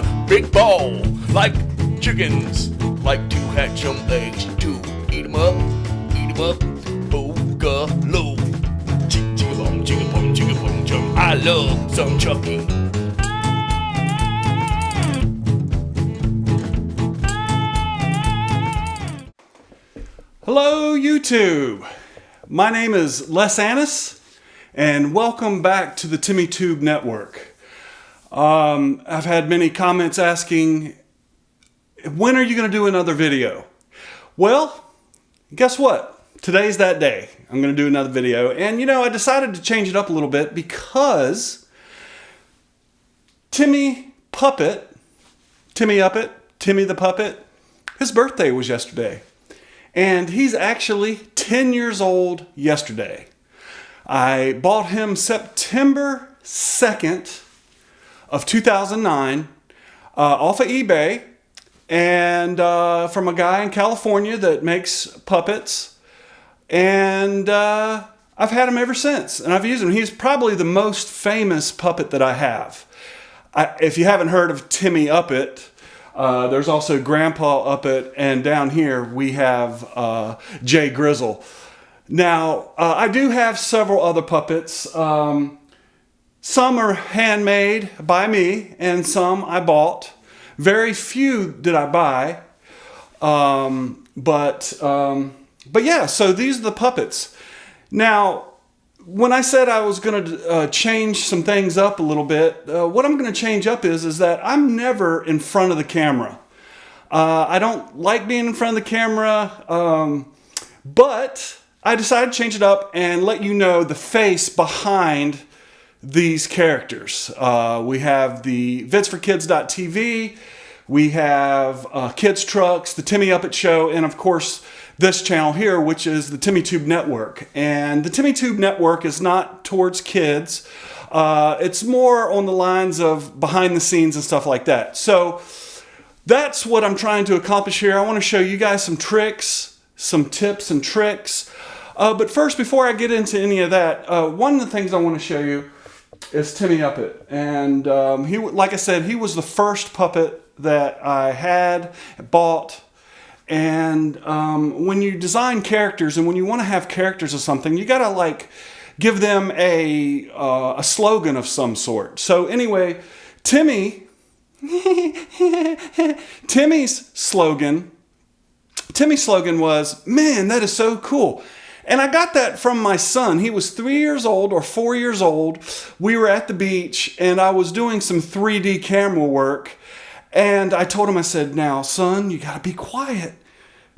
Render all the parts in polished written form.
a big ball, like chickens, like to hatch some eggs, to eat 'em up, boogaloo. Chicka-bong, chicka-bong, chicka-bong, chum. I love some Chucky. Hello YouTube, my name is Les Annis and welcome back to the Timmy Tube Network. I've had many comments asking, when are you going to do another video? Well, guess what? Today's that day. I'm going to do another video, and you know, I decided to change it up a little bit because Timmy the Puppet, his birthday was yesterday. And he's actually 10 years old yesterday. I bought him September 2nd of 2009 off of eBay and from a guy in California that makes puppets. And I've had him ever since, and I've used him. He's probably the most famous puppet that I have. If you haven't heard of Timmy Uppet, there's also Grandpa Uppet, and down here we have Jay Grizzle. Now, I do have several other puppets. Some are handmade by me, and some I bought. Very few did I buy. But yeah, so these are the puppets. Now, when I said I was going to change some things up a little bit, what I'm going to change up is that I'm never in front of the camera. I don't like being in front of the camera, but I decided to change it up and let you know the face behind these characters. We have the vidsforkids.tv, we have Kids Trucks, the Timmy Uppet Show, and of course this channel here, which is the Timmy Tube Network. And the Timmy Tube Network is not towards kids. It's more on the lines of behind the scenes and stuff like that. So that's what I'm trying to accomplish here. I want to show you guys some tricks, some tips and tricks. But first, before I get into any of that, one of the things I want to show you is Timmy Uppet. And he, like I said, he was the first puppet that I had bought. And when you design characters and when you want to have characters or something, you gotta like give them a slogan of some sort. So anyway, Timmy's slogan was, "Man, that is so cool." And I got that from my son. He was 3 years old or 4 years old. We were at the beach and I was doing some 3D camera work. And I told him, I said, "Now, son, you gotta be quiet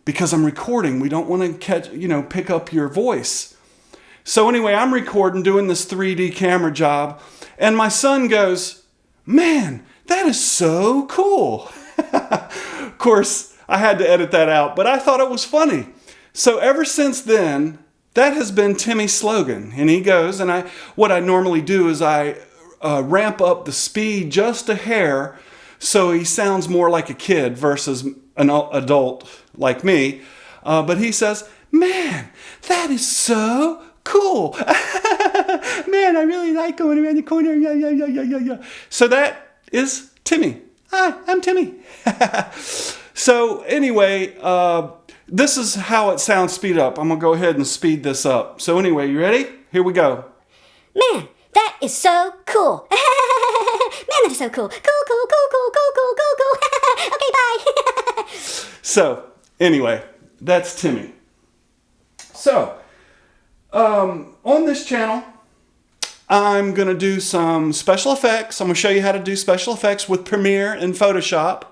because I'm recording. We don't want to pick up your voice." So anyway, I'm recording, doing this 3D camera job. And my son goes, "Man, that is so cool." Of course, I had to edit that out, but I thought it was funny. So ever since then, that has been Timmy's slogan. And he goes, and what I normally do is I ramp up the speed just a hair so he sounds more like a kid versus an adult like me. But he says, "Man, that is so cool." "Man, I really like going around the corner. Yeah, yeah, yeah, yeah, yeah, yeah." So that is Timmy. Hi, I'm Timmy. So anyway, this is how it sounds speed up. I'm going to go ahead and speed this up. So anyway, you ready? Here we go. "Man, that is so cool. Man, that is so cool. Cool, cool, cool, cool, cool, cool, cool, cool. Okay, bye." So anyway, that's Timmy. So on this channel, I'm going to do some special effects. I'm going to show you how to do special effects with Premiere and Photoshop.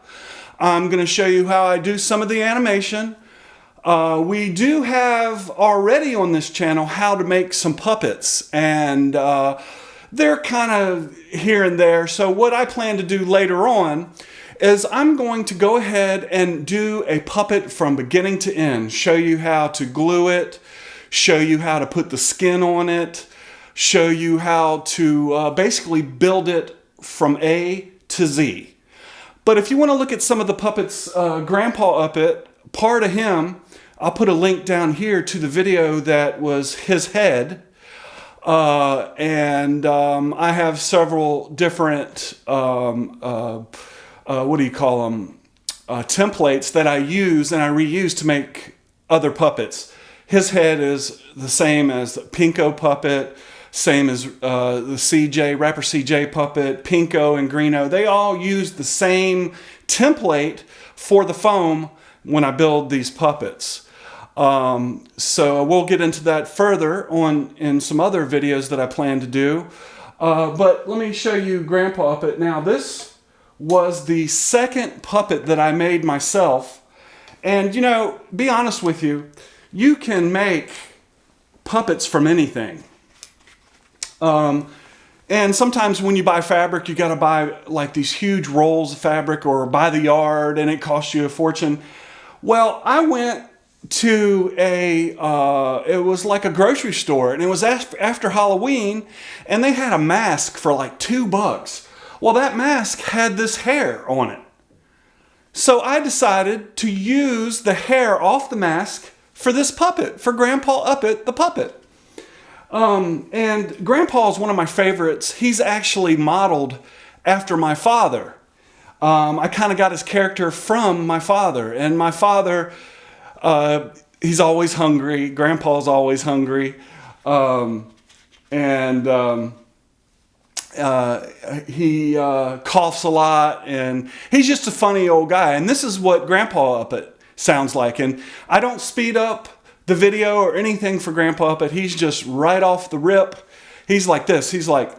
I'm going to show you how I do some of the animation. We do have already on this channel how to make some puppets, and they're kind of here and there. So what I plan to do later on is I'm going to go ahead and do a puppet from beginning to end, show you how to glue it, show you how to put the skin on it, show you how to basically build it from A to Z. But if you want to look at some of the puppets, Grandpa Uppet, part of him, I'll put a link down here to the video that was his head. I have several different what do you call them, templates that I use and I reuse to make other puppets. His head is the same as the Pinko puppet, same as the CJ, rapper CJ puppet, Pinko and Greeno. They all use the same template for the foam when I build these puppets. So we'll get into that further on in some other videos that I plan to do. But let me show you Grandpa Puppet. Now this was the second puppet that I made myself. And you know, be honest with you, you can make puppets from anything. And sometimes when you buy fabric, you got to buy like these huge rolls of fabric or buy the yard and it costs you a fortune. Well, I went to it was like a grocery store and it was after Halloween and they had a mask for like $2. Well, that mask had this hair on it. So I decided to use the hair off the mask for this puppet, for Grandpa Uppet the puppet. And Grandpa is one of my favorites. He's actually modeled after my father. I kind of got his character from my father. And my father, he's always hungry. Grandpa's always hungry. He coughs a lot. And he's just a funny old guy. And this is what Grandpa Uppet sounds like. And I don't speed up the video or anything for Grandpa, but he's just right off the rip. He's like this. He's like,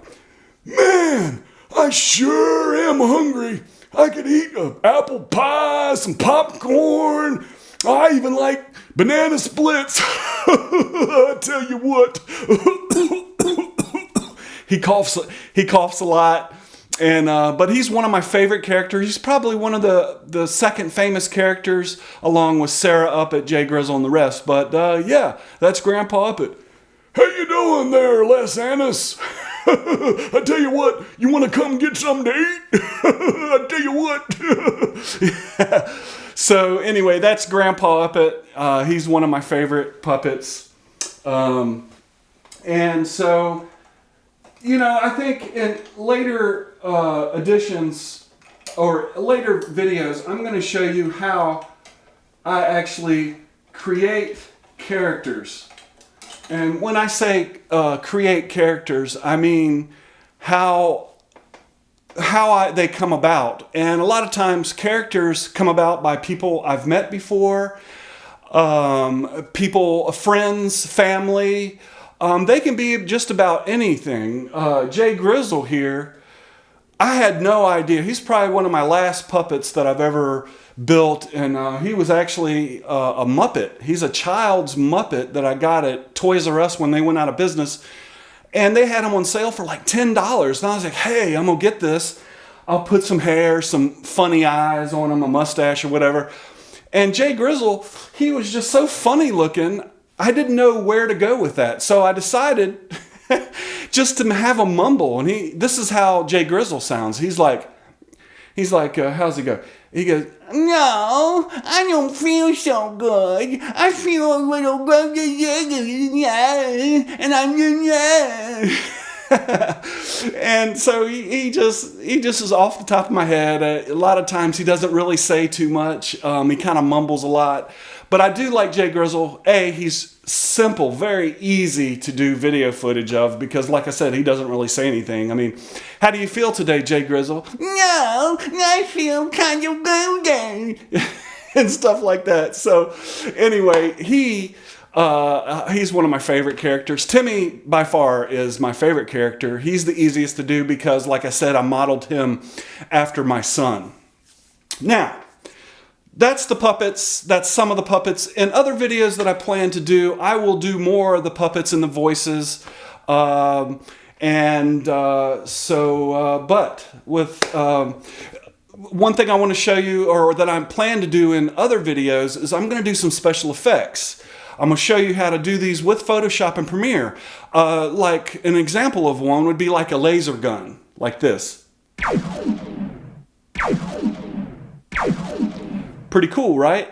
man, I sure am hungry. I could eat an apple pie, some popcorn. I even like banana splits. I tell you what. He coughs a lot. And but he's one of my favorite characters. He's probably one of the second famous characters, along with Sarah Uppet, Jay Grizzle, and the rest. But yeah, that's Grandpa Uppet. How you doing there, Les Annis? I tell you what, you want to come get something to eat? I tell you what. So anyway, that's Grandpa Uppet. He's one of my favorite puppets. And so, you know, I think in later editions or later videos, I'm going to show you how I actually create characters. And when I say create characters, I mean how they come about. And a lot of times characters come about by people I've met before, friends, family. They can be just about anything. Jay Grizzle here, I had no idea. He's probably one of my last puppets that I've ever built, and he was actually a Muppet. He's a child's Muppet that I got at Toys R Us when they went out of business, and they had him on sale for like $10. And I was like, hey, I'm gonna get this. I'll put some hair, some funny eyes on him, a mustache or whatever. And Jay Grizzle, he was just so funny looking. I didn't know where to go with that. So I decided just to have a mumble. And this is how Jay Grizzle sounds. He's like, how's he go? He goes, no, I don't feel so good. I feel a little and I'm and so he just is off the top of my head. A lot of times he doesn't really say too much. He kind of mumbles a lot. But I do like Jay Grizzle. He's simple, very easy to do video footage of because, like I said, he doesn't really say anything. I mean, how do you feel today, Jay Grizzle? No, I feel kind of good. And stuff like that. So anyway, he's one of my favorite characters. Timmy, by far, is my favorite character. He's the easiest to do because, like I said, I modeled him after my son. Now, that's the puppets. That's some of the puppets. In other videos that I plan to do, I will do more of the puppets and the voices. But with one thing I want to show you, or that I plan to do in other videos, is I'm going to do some special effects. I'm going to show you how to do these with Photoshop and Premiere. Like an example of one would be like a laser gun, like this. Pretty cool, right?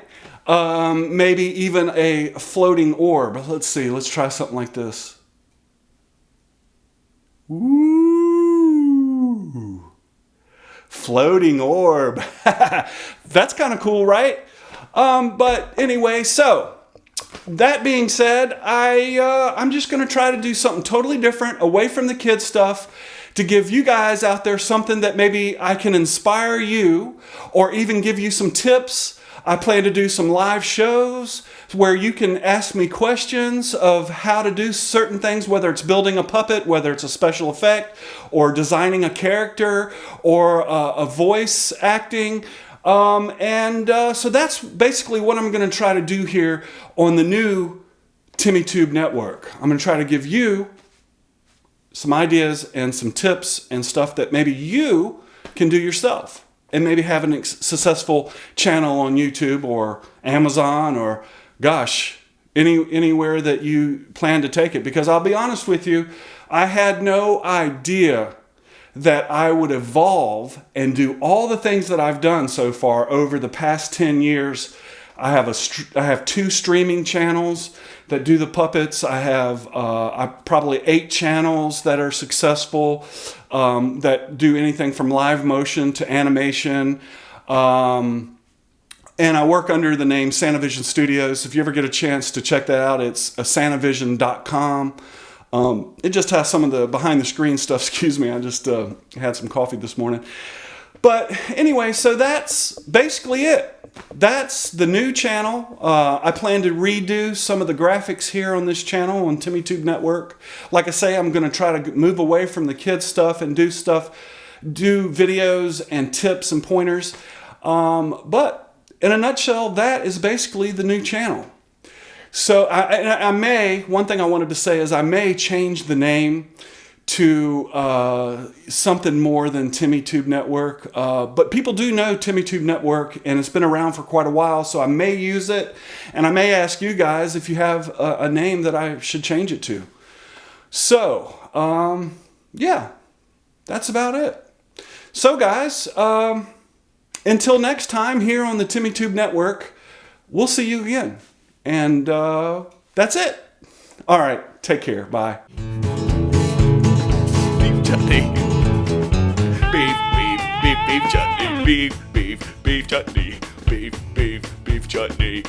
Maybe even a floating orb. Let's see. Let's try something like this. Ooh. Floating orb. That's kind of cool, right? But anyway, so that being said, I'm just going to try to do something totally different, away from the kid stuff, to give you guys out there something that maybe I can inspire you, or even give you some tips. I plan to do some live shows where you can ask me questions of how to do certain things, whether it's building a puppet, whether it's a special effect, or designing a character, or a voice acting. So that's basically what I'm going to try to do here on the new TimmyTube network. I'm going to try to give you some ideas and some tips and stuff that maybe you can do yourself, and maybe have a successful channel on YouTube or Amazon, or gosh, anywhere that you plan to take it. Because I'll be honest with you, I had no idea that I would evolve and do all the things that I've done so far over the past 10 years. I have 2 streaming channels that do the puppets. I have probably 8 channels that are successful, that do anything from live motion to animation. And I work under the name Sanavision Studios. If you ever get a chance to check that out, it's sanavision.com. It just has some of the behind the screen stuff. Excuse me, I just had some coffee this morning. But anyway, so that's basically it. That's the new channel. I plan to redo some of the graphics here on this channel on TimmyTube Network. Like I say, I'm going to try to move away from the kids stuff and do videos and tips and pointers. But in a nutshell, that is basically the new channel. So one thing I wanted to say is I may change the name to something more than TimmyTube Network. But people do know TimmyTube Network, and it's been around for quite a while, so I may use it. And I may ask you guys if you have a name that I should change it to. So, yeah, that's about it. So guys, until next time here on the TimmyTube Network, we'll see you again. And that's it. All right, take care. Bye. Beef chutney. Beef chutney. Beef chutney. Beef chutney.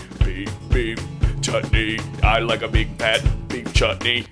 Beef chutney. I like a big fat beef chutney.